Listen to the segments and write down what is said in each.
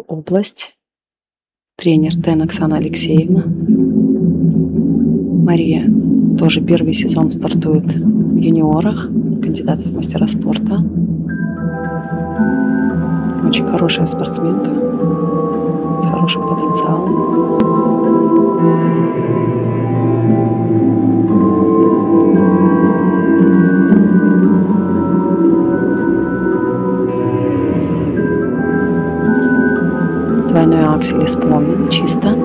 область. Тренер Тен Оксана Алексеевна. Мария тоже первый сезон стартует в юниорах, кандидатов в мастера спорта. Очень хорошая спортсменка с хорошим потенциалом. Двойной аксель исполнен чисто.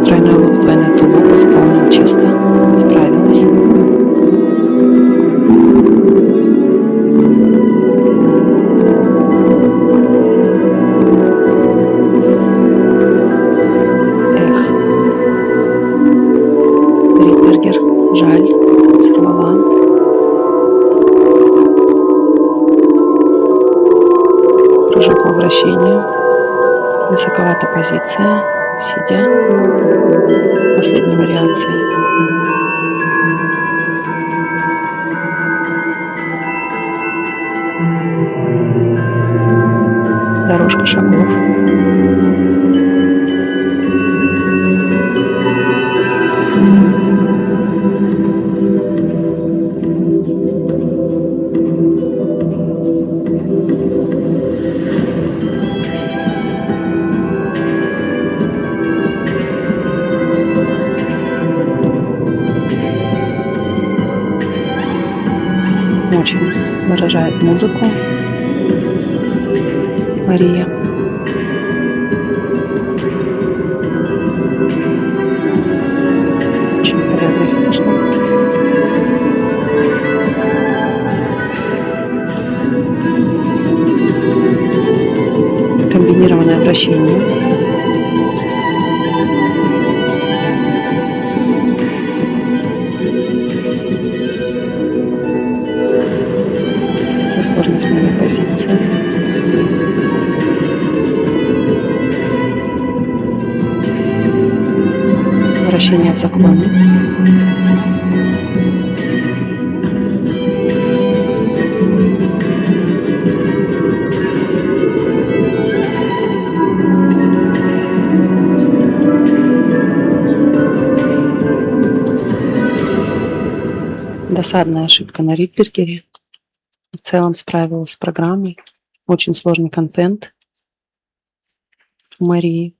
Тройной луц, двойной тулуп исполнен чисто. Справилась. Жаль, сорвала. Прыжок во вращение. Высоковата позиция, сидя. Последней вариации. Дорожка шагов. Очень выражает музыку Мария. Очень хореографично. Комбинированное вращение. Сложно сменить позиции. Вращение в заклоне. Досадная ошибка на Ридбергере. В целом справилась с программой. Очень сложный контент у Марии.